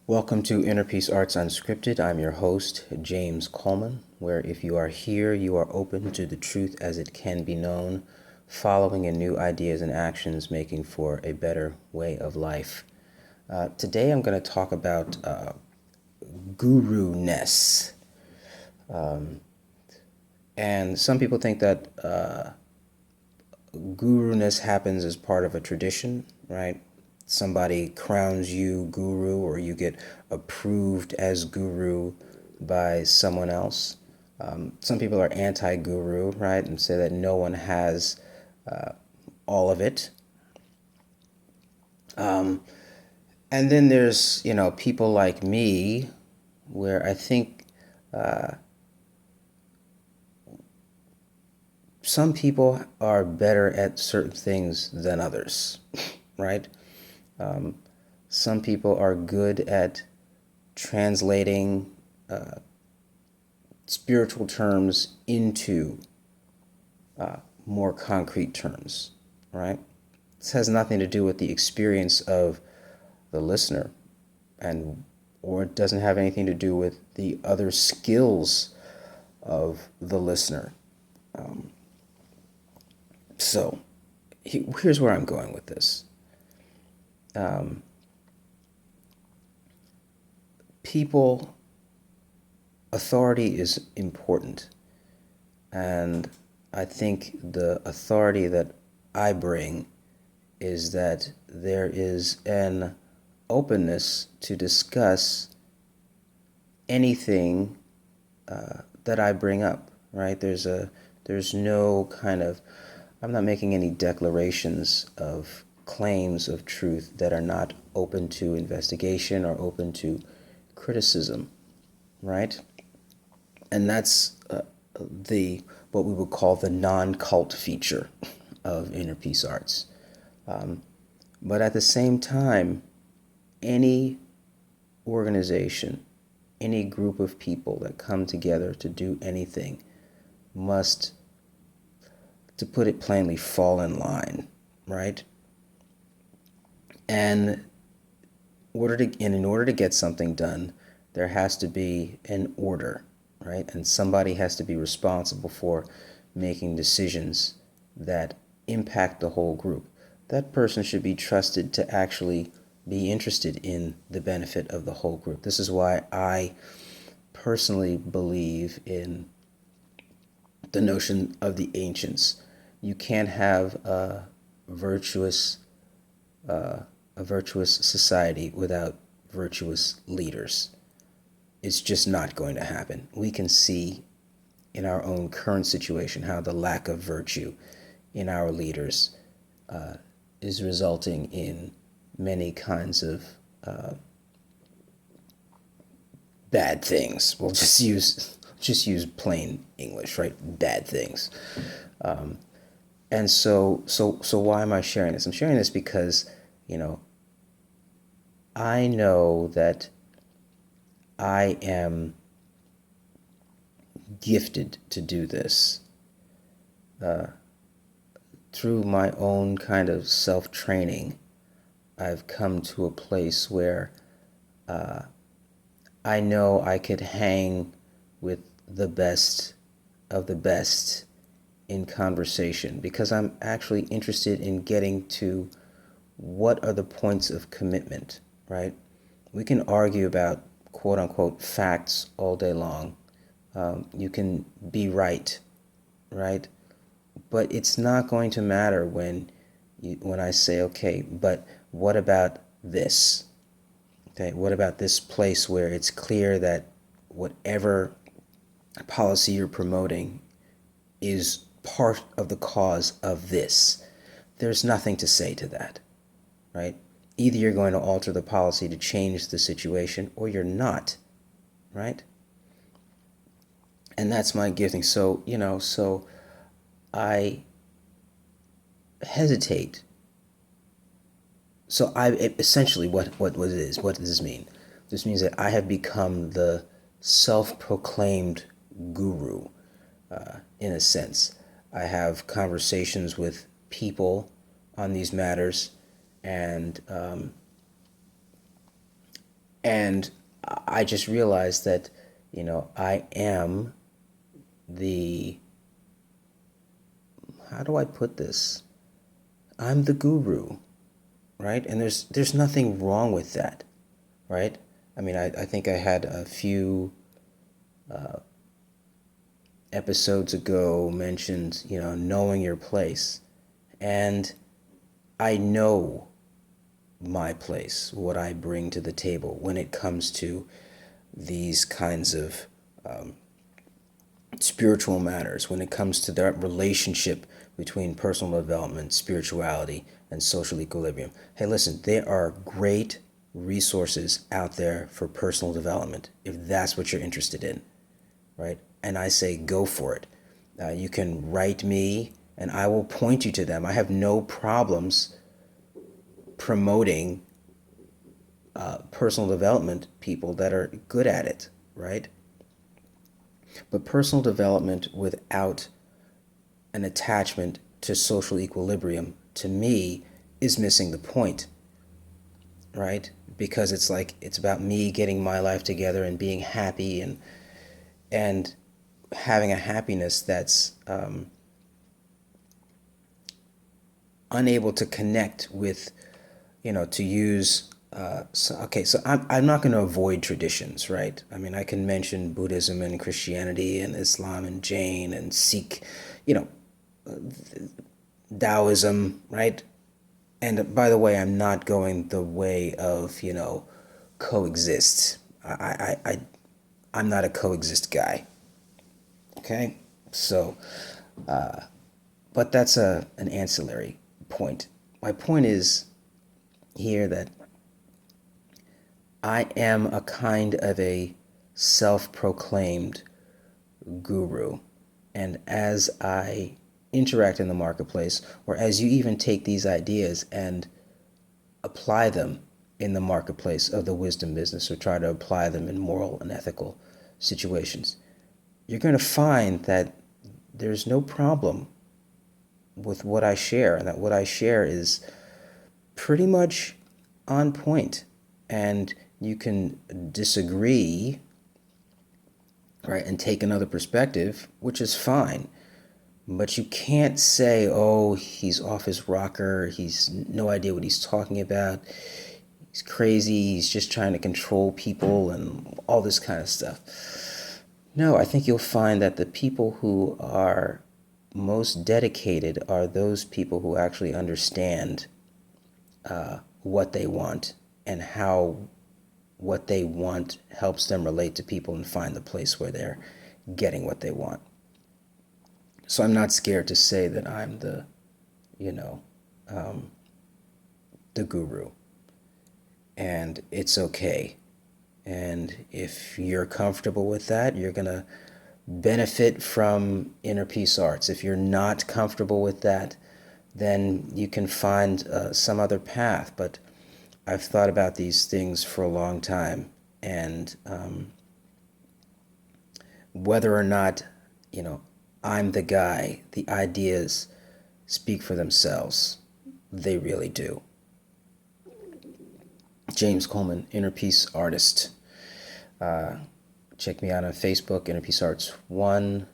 Welcome to Inner Peace Arts Unscripted. I'm your host, James Coleman, where if you are here, you are open to the truth as it can be known, following in new ideas and actions, making for a better way of life. Today I'm going to talk about Guruness. And some people think that Guruness happens as part of a tradition, right? Somebody crowns you guru, or you get approved as guru by someone else. Some people are anti-guru, right, and say that no one has all of it. And then there's, people like me, where I think some people are better at certain things than others, right? Some people are good at translating spiritual terms into more concrete terms, right? This has nothing to do with the experience of the listener, or it doesn't have anything to do with the other skills of the listener. So here's where I'm going with this. Authority is important. And I think the authority that I bring is that there is an openness to discuss anything that I bring up, right? There's no kind of, I'm not making any declarations of claims of truth that are not open to investigation or open to criticism, right? And that's what we would call the non-cult feature of Inner Peace Arts. But at the same time, any organization, any group of people that come together to do anything must, to put it plainly, fall in line, right? And in order to get something done, there has to be an order, right? And somebody has to be responsible for making decisions that impact the whole group. That person should be trusted to actually be interested in the benefit of the whole group. This is why I personally believe in the notion of the ancients. You can't have a virtuous society without virtuous leaders. It's just not going to happen. We can see in our own current situation how the lack of virtue in our leaders is resulting in many kinds of bad things. We'll just use plain English, right? Bad things. And so why am I sharing this? I'm sharing this because, I know that I am gifted to do this through my own kind of self-training. I've come to a place where I know I could hang with the best of the best in conversation, because I'm actually interested in getting to what are the points of commitment, right? We can argue about quote unquote facts all day long. You can be right? But it's not going to matter when I say, okay, but what about this? Okay, what about this place where it's clear that whatever policy you're promoting is part of the cause of this? There's nothing to say to that, right? Either you're going to alter the policy to change the situation, or you're not, right? And that's my gifting. So, so I hesitate. So I essentially, what does this mean? This means that I have become the self-proclaimed guru, in a sense. I have conversations with people on these matters, and And I just realized that, I am the, how do I put this? I'm the guru, right? And there's nothing wrong with that, right? I mean, I think I had a few episodes ago mentioned, knowing your place. And I know my place, what I bring to the table when it comes to these kinds of spiritual matters, when it comes to that relationship between personal development, spirituality, and social equilibrium. Hey, listen, there are great resources out there for personal development if that's what you're interested in, right? And I say go for it. You can write me and I will point you to them. I have no problems promoting personal development people that are good at it, right? But personal development without an attachment to social equilibrium, to me, is missing the point, right? Because it's like, it's about me getting my life together and being happy and having a happiness that's unable to connect with, to use. So I'm not going to avoid traditions, right? I mean, I can mention Buddhism and Christianity and Islam and Jain and Sikh, Taoism, right? And by the way, I'm not going the way of, coexist. I'm not a coexist guy. Okay? So, but that's an ancillary point. My point is here that I am a kind of a self-proclaimed guru. And as I interact in the marketplace, or as you even take these ideas and apply them in the marketplace of the wisdom business, or try to apply them in moral and ethical situations, you're going to find that there's no problem with what I share, and that what I share is pretty much on point. And you can disagree, right, and take another perspective, which is fine. But you can't say, oh, he's off his rocker, he's no idea what he's talking about, he's crazy, he's just trying to control people and all this kind of stuff. No, I think you'll find that the people who are most dedicated are those people who actually understand what they want, and how what they want helps them relate to people and find the place where they're getting what they want. So I'm not scared to say that I'm the guru. And it's okay. And if you're comfortable with that, you're going to benefit from Inner Peace Arts. If you're not comfortable with that, then you can find some other path. But I've thought about these things for a long time, and whether or not, I'm the guy, the ideas speak for themselves. They really do. James Coleman, Inner Peace Artist. Check me out on Facebook, Inner Peace Arts 1.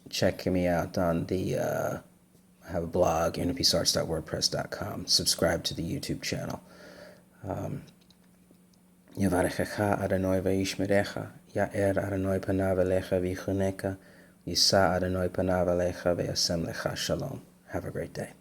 Check me out on I have a blog, innerpeacearts.wordpress.com. Subscribe to the YouTube channel. Yavarechecha Adonai v'yishmerecha, Ya'er Adonai panav elecha v'yichuneka, Yisa Adonai panav elecha v'yasem lecha shalom. Have a great day.